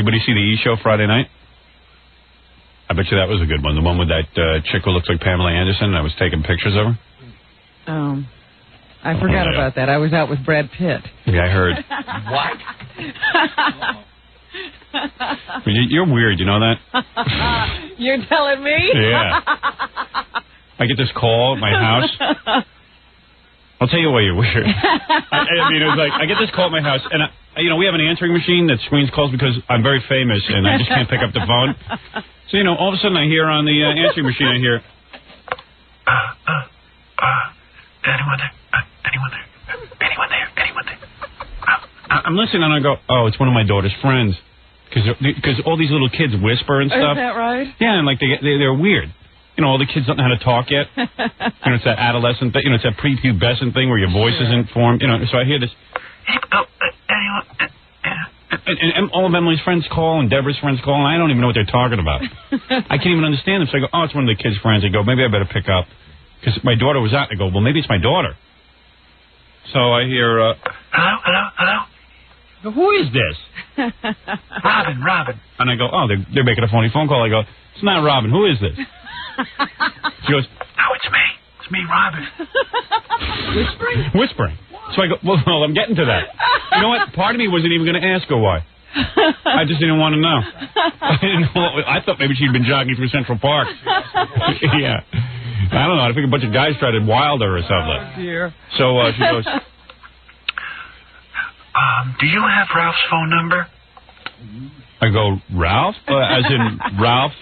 Anybody see the E! Show Friday night? I bet you that was a good one. The one with that chick who looks like Pamela Anderson. I was taking pictures of her. I forgot about that. I was out with Brad Pitt. Yeah, I heard. What? You're weird, you know that? You're telling me? Yeah. I get this call at my house. I'll tell you why you're weird. I mean, it was like, I get this call at my house, and, we have an answering machine that screens calls because I'm very famous, and I just can't pick up the phone. So, all of a sudden I hear on the answering machine, I hear... anyone there? I'm listening, and I go, oh, it's one of my daughter's friends. Because all these little kids whisper and stuff. Is that right? Yeah, and like they're weird. All the kids don't know how to talk yet. It's that adolescent thing. It's that prepubescent thing where your voice isn't formed. So I hear this. And all of Emily's friends call, and Deborah's friends call, and I don't even know what they're talking about. I can't even understand them. So I go, oh, it's one of the kids' friends. I go, maybe I better pick up. Because my daughter was out. I go, well, maybe it's my daughter. So I hear, hello? Who is this? Robin. And I go, oh, they're making a phony phone call. I go, it's not Robin. Who is this? She goes, oh, it's me. It's me, Robin. Whispering. So I go, well, I'm getting to that. You know what? Part of me wasn't even going to ask her why. I just didn't want to know. I thought maybe she'd been jogging through Central Park. Yeah. I don't know. I think a bunch of guys tried to wild her or something. Oh, dear. So she goes... do you have Ralph's phone number? I go, Ralph? As in Ralph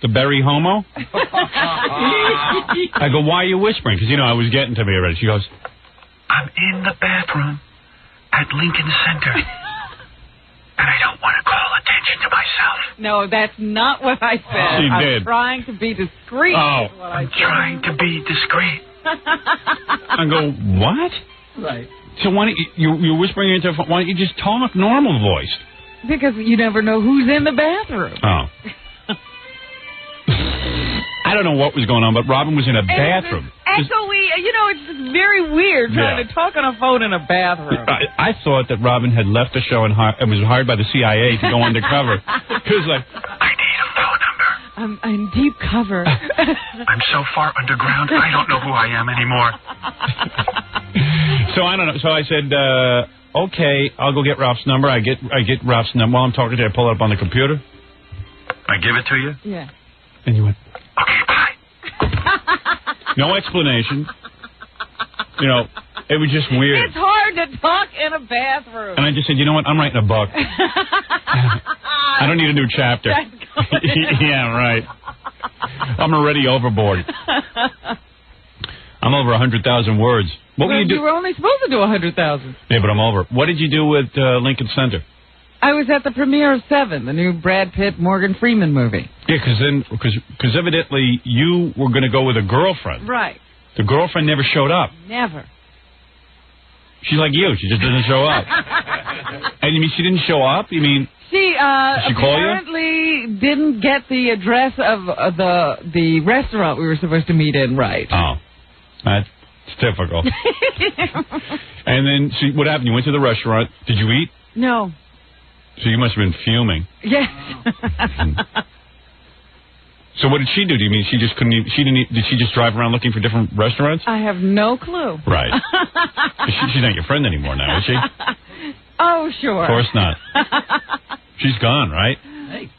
the berry homo? I go, why are you whispering? Because, I was getting to me already. She goes, I'm in the bathroom at Lincoln Center, and I don't want to call attention to myself. No, that's not what I said. She did. I'm trying to be discreet. Oh. I'm trying to be discreet. I go, what? Right. So why don't you're whispering into a phone, why don't you just talk normal voice? Because you never know who's in the bathroom. Oh. I don't know what was going on, but Robin was in a bathroom. Echoey, it's just very weird trying to talk on a phone in a bathroom. I thought that Robin had left the show and was hired by the CIA to go undercover. It was like, I need a phone number. I'm in deep cover. I'm so far underground, I don't know who I am anymore. So I don't know. So I said, okay, I'll go get Ralph's number. I get Ralph's number. While I'm talking to you, I pull it up on the computer. I give it to you? Yeah. And you went, okay, bye. No explanation. It was just weird. It's hard to talk in a bathroom. And I just said, you know what? I'm writing a book. I don't need a new chapter. Yeah, right. I'm already overboard. I'm over 100,000 words. What were you doing? You were only supposed to do 100,000. Yeah, but I'm over. What did you do with Lincoln Center? I was at the premiere of Seven, the new Brad Pitt, Morgan Freeman movie. Yeah, because evidently you were going to go with a girlfriend. Right. The girlfriend never showed up. Never. She's like you. She just doesn't show up. And you mean she didn't show up? You mean... She apparently didn't get the address of the restaurant we were supposed to meet in right. Oh. That's difficult. And then, what happened? You went to the restaurant. Did you eat? No. So you must have been fuming. Yes. So what did she do? Do you mean she just couldn't eat? Did she just drive around looking for different restaurants? I have no clue. Right. She's not your friend anymore now, is she? Oh, sure. Of course not. She's gone, right? Hey.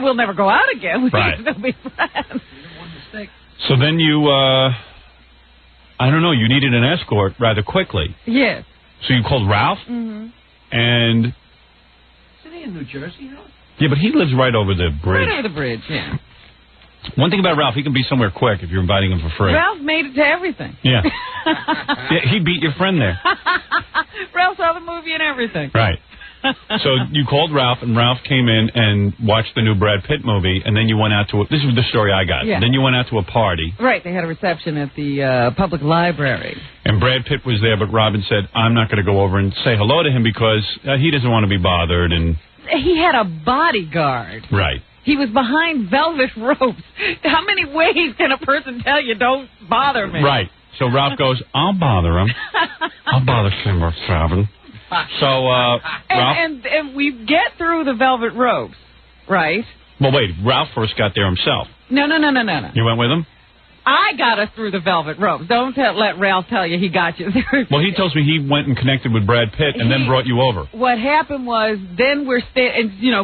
We'll never go out again. We can still be friends. So then you, I don't know, you needed an escort rather quickly. Yes. So you called Ralph? Mm-hmm. And... Isn't he in New Jersey? Yeah, but he lives right over the bridge. Right over the bridge, yeah. One thing about Ralph, he can be somewhere quick if you're inviting him for free. Ralph made it to everything. Yeah. Yeah, he beat your friend there. Ralph saw the movie and everything. Right. So you called Ralph, and Ralph came in and watched the new Brad Pitt movie, and then you went out to this is the story I got. Yeah. Then you went out to a party. Right, they had a reception at the public library. And Brad Pitt was there, but Robin said, I'm not going to go over and say hello to him because he doesn't want to be bothered. And he had a bodyguard. Right. He was behind velvet ropes. How many ways can a person tell you don't bother me? Right. So Ralph goes, I'll bother him. I'll bother Simmer, Robin. So, Ralph? And we get through the velvet ropes, right? Well, wait. Ralph first got there himself. No. You went with him? I got us through the velvet ropes. Don't let Ralph tell you he got you through. Well, he tells me he went and connected with Brad Pitt and then brought you over. What happened was, then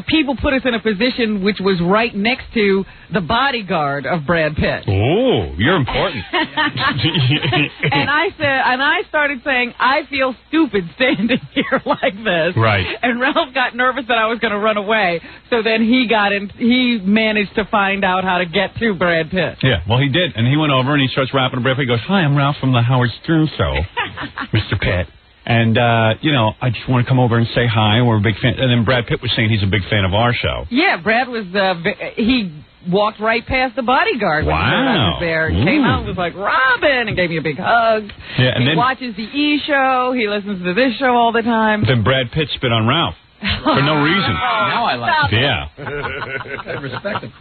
people put us in a position which was right next to the bodyguard of Brad Pitt. Oh, you're important. And I started saying, I feel stupid standing here like this. Right. And Ralph got nervous that I was going to run away. So then he managed to find out how to get to Brad Pitt. Yeah, well, he did. And he went over and he starts rapping to Brad Pitt. He goes, "Hi, I'm Ralph from the Howard Stern Show, Mr. Pitt. And, I just want to come over and say hi. We're a big fan." And then Brad Pitt was saying he's a big fan of our show. Yeah, Brad was, he walked right past the bodyguard when he heard I was there. And came out and was like, "Robin," and gave me a big hug. Yeah, and he watches the E! Show. He listens to this show all the time. Then Brad Pitt spit on Ralph for no reason. Now I like it. Yeah. I respect him.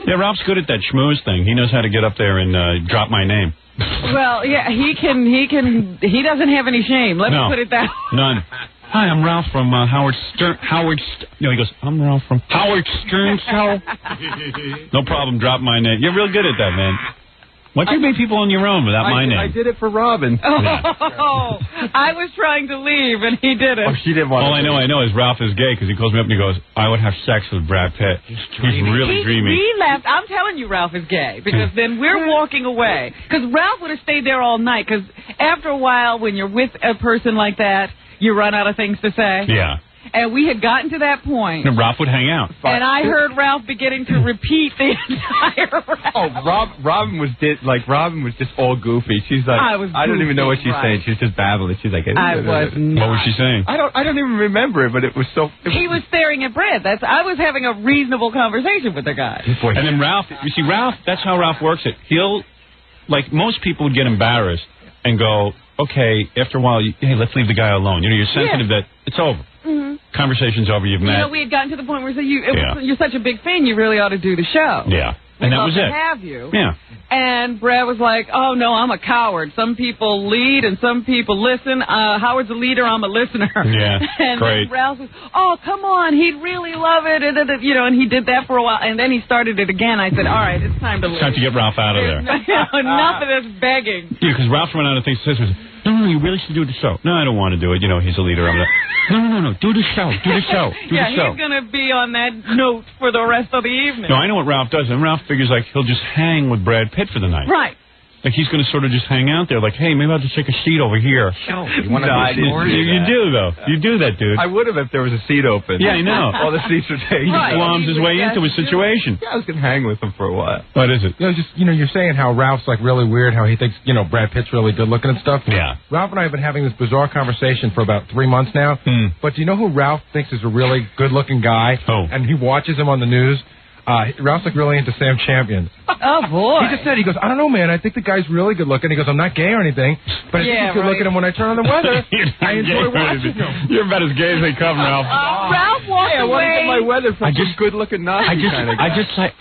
Yeah, Ralph's good at that schmooze thing. He knows how to get up there and drop my name. Well, yeah, he doesn't have any shame. Let me put it that way. None. "Hi, I'm Ralph from Howard Stern. He goes, "I'm Ralph from Howard Stern Show." No problem, drop my name. You're real good at that, man. Why don't you meet people on your own without my name? I did it for Robin. Oh, I was trying to leave, and he did it. Oh, she didn't want All I know is Ralph is gay because he calls me up and he goes, "I would have sex with Brad Pitt." He's really dreamy. We left. I'm telling you, Ralph is gay because then we're walking away. Because Ralph would have stayed there all night. Because after a while, when you're with a person like that, you run out of things to say. Yeah. And we had gotten to that point. And Ralph would hang out. And I heard Ralph beginning to repeat the entire rap. Oh, Robin was just all goofy. She's like, I don't even know what she's saying. She's just babbling. She's like, What was she saying? I don't even remember it, but it was so. He was staring at Brad. I was having a reasonable conversation with the guy. And then Ralph, you see, that's how Ralph works it. He'll, like most people would get embarrassed and go, "Okay, after a while, hey, let's leave the guy alone." You're sensitive that it's over. Mm-hmm. Conversation's over. You've met. We had gotten to the point where you're such a big fan, you really ought to do the show. Yeah. And that was it. Have you? Yeah. And Brad was like, "Oh no, I'm a coward. Some people lead and some people listen. Howard's a leader. I'm a listener." Yeah. And great. Ralph was, "Oh come on, he'd really love it." And he did that for a while, and then he started it again. I said, "All right, it's time to leave. It's time to get Ralph out of there." Enough of this begging. Yeah, because Ralph ran out of things to say. No, you really should do the show. No, I don't want to do it. He's a leader. I'm No, do the show. Do the show. Do the show. He's going to be on that note for the rest of the evening. No, I know what Ralph does. And Ralph figures like he'll just hang with Brad Pitt for the night. Right. Like he's going to sort of just hang out there. Like, hey, maybe I'll just take a seat over here. You want to You do, though. You do that, dude. I would have if there was a seat open. Yeah, I know. All the seats are taken. He just glums his way into a situation. Yeah, I was going to hang with him for a while. What is it? You're saying how Ralph's like really weird, how he thinks, Brad Pitt's really good looking and stuff. Yeah. Ralph and I have been having this bizarre conversation for about 3 months now. But do you know who Ralph thinks is a really good looking guy? Oh. And he watches him on the news. Ralph's like really into Sam Champion. Oh, boy. He just said, he goes, "I don't know, man. I think the guy's really good looking." He goes, "I'm not gay or anything, but I think he's good looking, and when I turn on the weather, I enjoy watching him." You're about as gay as they come, Ralph. Ralph walked away. I want to get my weather from good looking Nazi kind of guy.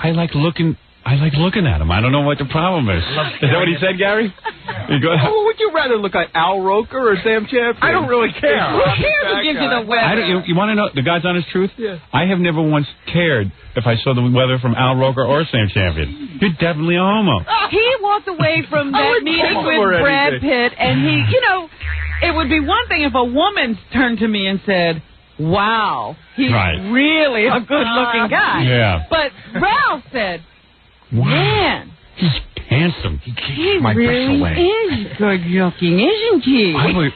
I like looking at him. I don't know what the problem is. Is that what he said, Gary? Who would you rather look like, Al Roker or Sam Champion? I don't really care. Who cares who gives you the weather? You want to know the God's honest truth? Yeah. I have never once cared if I saw the weather from Al Roker or Sam Champion. You're definitely a homo. He walked away from that meeting with Brad Pitt, and it would be one thing if a woman turned to me and said, "Wow, he's really a good-looking guy." Yeah. But Ralph said, "Man, he's handsome. He really is good-looking, isn't he?"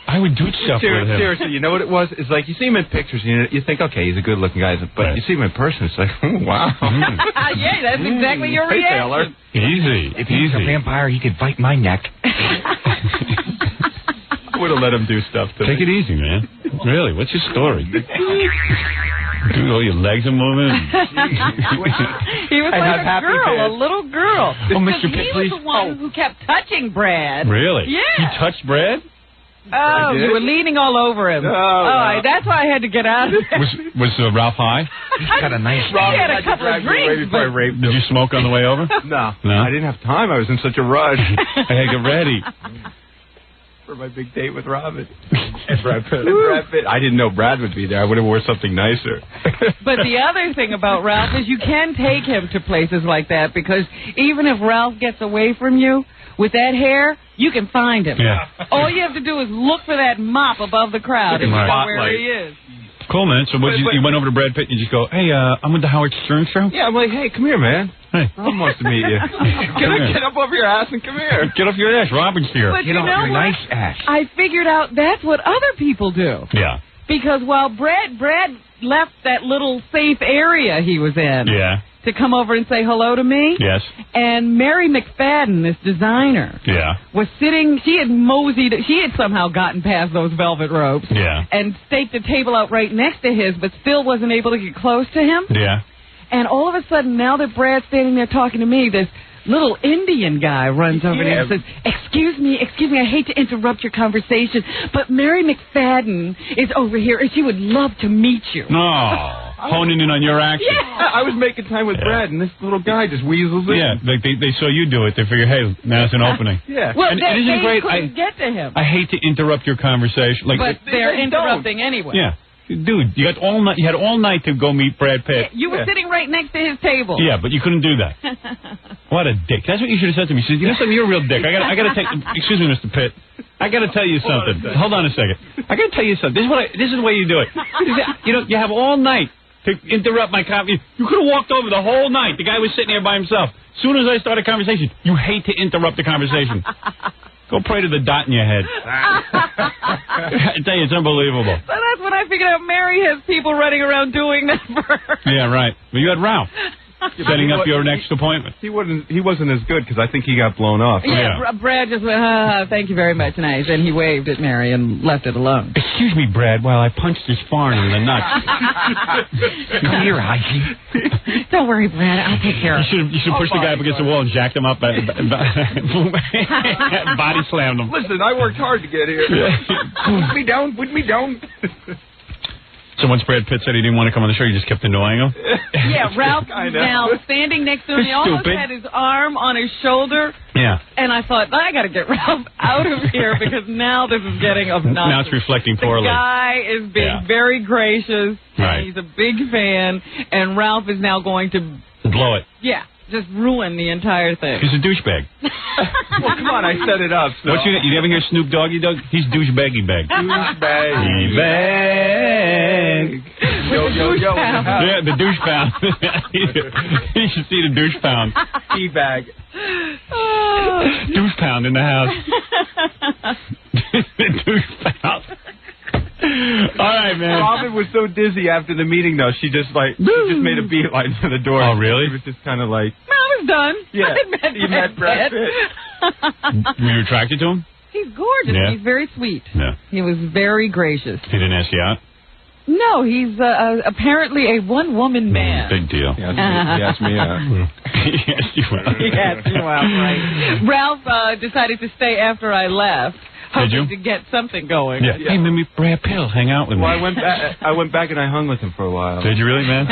I would do stuff with him. Seriously, you know what it was? It's like you see him in pictures, and you think, okay, he's a good-looking guy, but you see him in person, it's like, oh, wow. Yeah, that's exactly your reaction. Taylor. Easy. If he was a vampire, he could bite my neck. I would have let him do stuff to me. Take it easy, man. Really, what's your story? Dude, all your legs are moving. He was like a girl, a little girl. Oh, Mr. Pitt, please. He was the one who kept touching Brad. Really? Yeah. You touched Brad? Oh, you were leaning all over him. That's why I had to get out of there. Was Ralph high? He's got a nice... He had a couple of drinks. Did you smoke on the way over? No. I didn't have time. I was in such a rush. Hey, get ready. for my big date with Robin. And Brad Pitt. I didn't know Brad would be there. I would have wore something nicer. But the other thing about Ralph is you can take him to places like that because even if Ralph gets away from you, with that hair, you can find him. Yeah. All you have to do is look for that mop above the crowd and you know where he is. Cool, man. So you went over to Brad Pitt and you just go, hey, I'm with the Howard Stern show? Yeah, I'm like, hey, come here, man. Hey. Robin wants to meet you. Get up off your ass and come here. Get off your ass. Robin's here. But Get off your nice ass. I figured out that's what other people do. Yeah. Because while Brad left that little safe area he was in to come over and say hello to me. Yes. And Mary McFadden, this designer, was sitting, she had somehow gotten past those velvet ropes and staked a table out right next to his, but still wasn't able to get close to him. Yeah. And all of a sudden, now that Brad's standing there talking to me, this little Indian guy runs over there and says, excuse me, I hate to interrupt your conversation, but Mary McFadden is over here and she would love to meet you. No. Honing in on your action. Yeah. I was making time with Brad, and this little guy just weasels in. Yeah, like they saw you do it. They figure, hey, now it's an opening. Yeah. Well, and they great? couldn't get to him. I hate to interrupt your conversation. But they're interrupting anyway. Yeah. Dude, you had all night to go meet Brad Pitt. Yeah, you were sitting right next to his table. Yeah, but you couldn't do that. What a dick. That's what you should have said to me. She said, you know something, you're a real dick. I gotta take, excuse me, Mr. Pitt. I gotta tell you something. Hold on a second. I gotta tell you something. This is the way you do it. You have all night to interrupt my conversation. You could have walked over the whole night. The guy was sitting there by himself. As soon as I start a conversation, you hate to interrupt the conversation. Go pray to the dot in your head. I tell you, it's unbelievable. So that's when I figured out Mary has people running around doing that for her. Yeah, right. Well, you had Ralph setting up your next appointment. He wasn't as good because I think he got blown off. Yeah. Brad just went, thank you very much, nice. And he waved at Mary and left it alone. Excuse me, Brad, while I punched this foreigner in the nuts. Come here, Ozzy. Don't worry, Brad. I'll take care of it. You should push the guy up against the wall and jacked him up. Body slammed him. Listen, I worked hard to get here. Put me down. So once Brad Pitt said he didn't want to come on the show, you just kept annoying him? Yeah, Ralph now standing next to him. He almost had his arm on his shoulder. Yeah. And I thought, I got to get Ralph out of here because now this is getting obnoxious. Now it's reflecting poorly. The guy is being very gracious. Right. He's a big fan. And Ralph is now going to blow it. Yeah. Just ruin the entire thing. He's a douchebag. Well, come on, I set it up. So. You ever hear Snoop Doggy Dogg? He's douchebaggy bag. Douchebaggy bag. Yo. Yeah, the douche pound. You should see the douche pound. Teabag. Douche pound in the house. The douche pound. All right, man. Robin was so dizzy after the meeting, though. She just made a beeline to the door. Oh, really? She was just kind of like... No, I was done. Yeah. You met Brad Pitt. Were you attracted to him? He's gorgeous. Yeah. He's very sweet. Yeah. He was very gracious. He didn't ask you out? No, he's apparently a one-woman man. Big deal. He asked me out. He asked you out. He asked you out, right. Ralph decided to stay after I left. Did you? To get something going. Yeah. Hey, maybe Brad Pitt will hang out with me. Well, I went back and I hung with him for a while. Did you really, man?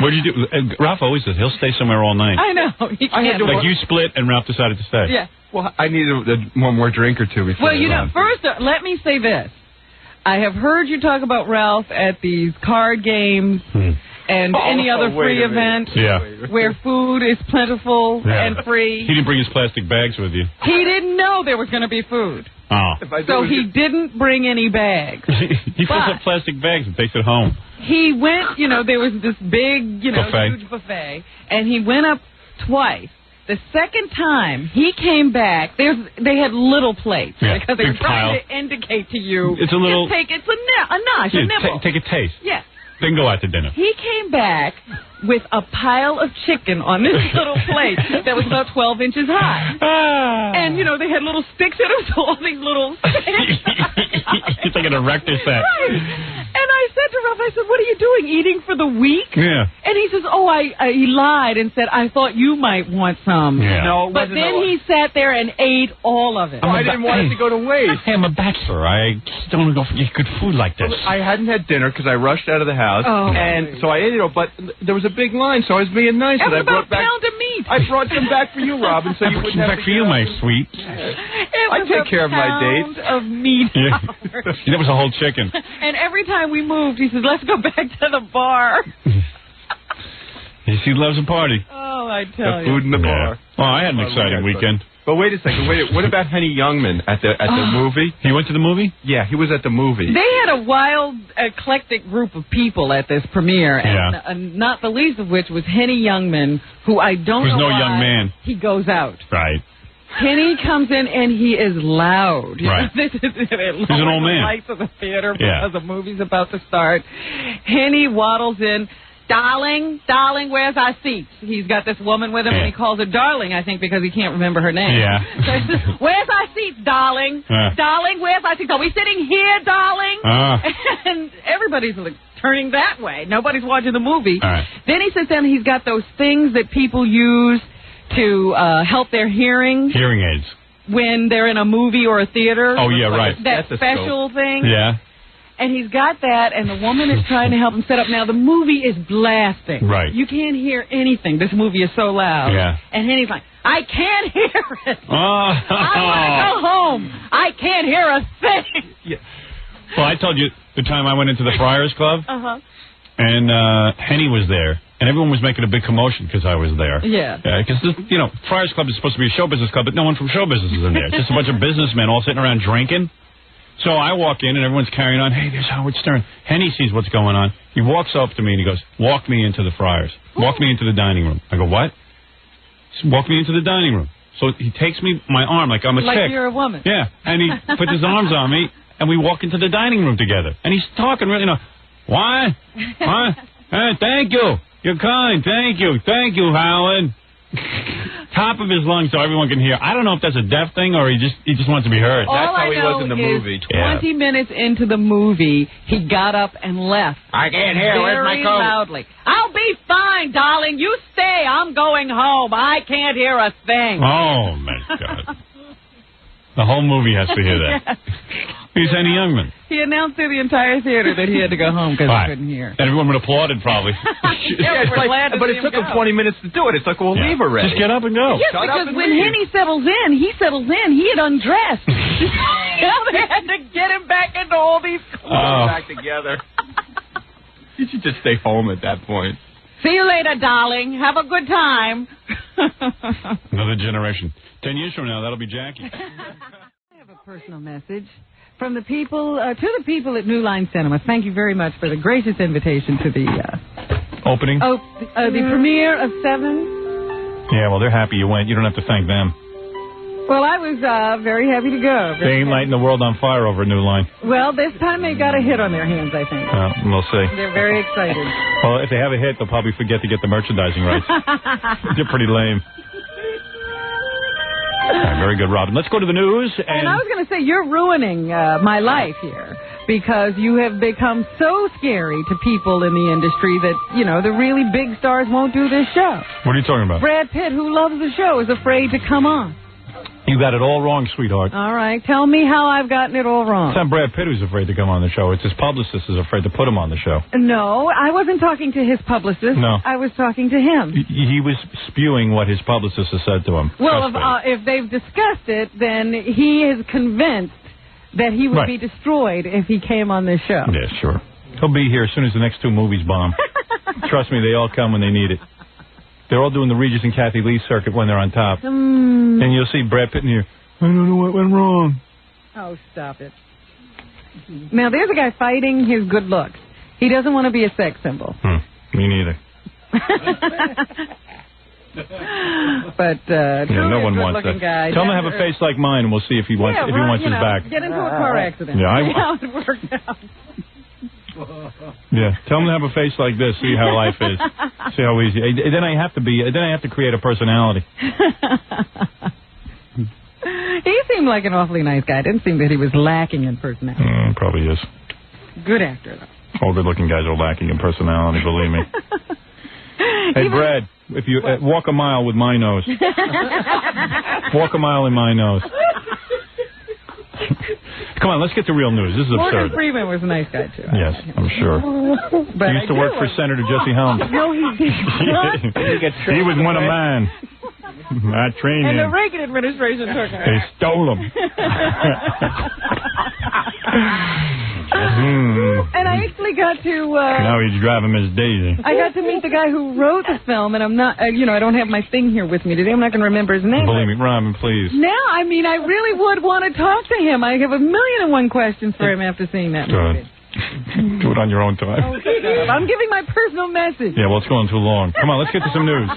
What did you do? Ralph always does. He'll stay somewhere all night. I know. Like you split and Ralph decided to stay. Yeah. Well, I needed one more drink or two before. Well, first, let me say this. I have heard you talk about Ralph at these card games and any other free event where food is plentiful and free. He didn't bring his plastic bags with you. He didn't know there was going to be food. Oh. So he didn't bring any bags. He fills up plastic bags and takes it home. He went, there was this big, buffet. huge buffet, and he went up twice. The second time he came back, they had little plates because they were trying to indicate to you. It's a little. It's a nosh, a nibble. Take a taste. Yes. Then go out to dinner. He came back with a pile of chicken on this little plate that was about 12 inches high. And, they had little sticks in them, so all these little sticks. It's like an erector set. Right. And I said to Ralph, what are you doing, eating for the week? Yeah. And he says, he lied and said, I thought you might want some. Yeah. No, but then he sat there and ate all of it. I didn't want it to go to waste. Hey, I'm a bachelor. I don't go for good food like this. I hadn't had dinner because I rushed out of the house. And so I ate it all, but there was a big line, so I was being nice. That was and I about brought back a pound of meat. I brought some back for you, Robin, so you wouldn't have back for you, my sweet. I take care of my dates. Of meat. Yeah. That was a whole chicken. And every time we moved, he says, "Let's go back to the bar." He loves a party. Oh, I tell you. The food in the bar. Oh, I had an exciting weekend. But wait a second. What about Henny Youngman at the movie? He went to the movie? Yeah, he was at the movie. They had a wild, eclectic group of people at this premiere, and not the least of which was Henny Youngman, who I don't know no why young man. he goes out. Right. Henny comes in and he is loud. Right. This is He's an old man. The lights of the theater because the movie's about to start. Henny waddles in. Darling, where's our seats? He's got this woman with him, and he calls her darling, I think, because he can't remember her name. Yeah. So he says, "Where's our seats, darling? Darling, where's our seats? Are we sitting here, darling?" And everybody's like turning that way. Nobody's watching the movie. Right. Then he sits down and he's got those things that people use to help their hearing. Hearing aids. When they're in a movie or a theater. Oh, yeah, right. That special thing. Yeah. And he's got that, and the woman is trying to help him set up. Now, the movie is blasting. Right. You can't hear anything. This movie is so loud. Yeah. And Henny's like, "I can't hear it. Oh. I want to go home. I can't hear a thing." Yeah. Well, I told you the time I went into the Friars Club, and Henny was there, and everyone was making a big commotion because I was there. Yeah. Because, Friars Club is supposed to be a show business club, but no one from show business is in there. It's just a bunch of businessmen all sitting around drinking. So I walk in, and everyone's carrying on. "Hey, there's Howard Stern." Henny sees what's going on. He walks up to me, and he goes, "Walk me into the Friars. Walk me into the dining room." I go, "What?" He said, "Walk me into the dining room." So he takes me, my arm, like I'm a chick. Like you're a woman. Yeah, and he puts his arms on me, and we walk into the dining room together. And he's talking really, "Why? Thank you. You're kind. Thank you, Howard." Top of his lungs so everyone can hear. I don't know if that's a deaf thing or he just wants to be heard. All That's how I he was in the know is movie. 20 minutes into the movie, he got up and left. "I can't hear. Where's my Very coat?" loudly. "I'll be fine, darling. You stay. I'm going home. I can't hear a thing." Oh, my God. The whole movie has to hear that. Yes. He's Henny Youngman. He announced to the entire theater that he had to go home because he couldn't hear. And everyone would have applauded, probably. But it took him 20 minutes to do it. It's like, well, leave already. Just get up and go. Yes, because when Henny settles in, he had undressed. Now they had to get him back into all these clothes. Back together. You should just stay home at that point. "See you later, darling. Have a good time." Another generation. 10 years from now, that'll be Jackie. I have a personal message from the people, to the people at New Line Cinema. Thank you very much for the gracious invitation to the opening. The premiere of Seven. Yeah, well, they're happy you went. You don't have to thank them. Well, I was very happy to go. They ain't lighting the world on fire over a New Line. Well, this time they got a hit on their hands, I think. We'll see. They're very excited. Well, if they have a hit, they'll probably forget to get the merchandising rights. They're pretty lame. Right, very good, Robin. Let's go to the news. And I was going to say, you're ruining my life here because you have become so scary to people in the industry that, the really big stars won't do this show. What are you talking about? Brad Pitt, who loves the show, is afraid to come on. You got it all wrong, sweetheart. All right. Tell me how I've gotten it all wrong. It's not Brad Pitt who's afraid to come on the show. It's his publicist who's afraid to put him on the show. No, I wasn't talking to his publicist. No. I was talking to him. He was spewing what his publicist has said to him. Well, if they've discussed it, then he is convinced that he would be destroyed if he came on this show. Yeah, sure. He'll be here as soon as the next two movies bomb. Trust me, they all come when they need it. They're all doing the Regis and Kathy Lee circuit when they're on top. And you'll see Brad Pitt in here. "I don't know what went wrong." Oh, stop it. Now, there's a guy fighting his good looks. He doesn't want to be a sex symbol. Me neither. But no one wants that. Guy. Tell him to have a face like mine, and we'll see if he wants his back. Get into a car accident. Yeah, See how it works out. Yeah, tell him to have a face like this. See how life is. See how easy. Then I have to create a personality. He seemed like an awfully nice guy. It didn't seem that he was lacking in personality. Probably is. Good actor, though. All good-looking guys are lacking in personality. Believe me. Hey, Brad, if you walk a mile with my nose. Walk a mile in my nose. Come on, let's get to real news. This is absurd. Morgan Freeman was a nice guy, too. Yes, I'm sure. But he used to work for Senator Jesse Helms. No, he did not. He was one of mine. I trained And him. the Reagan administration took him. They stole him. And I actually got to... now he's driving Miss Daisy. I got to meet the guy who wrote the film, and I'm not, I don't have my thing here with me today. I'm not going to remember his name. Believe me, Robin, please. Now, I mean, I really would want to talk to him. I have 1,000,001 questions for him after seeing that movie. Do it on your own time. Oh, I'm giving my personal message. Yeah, well, it's going too long. Come on, let's get to some news.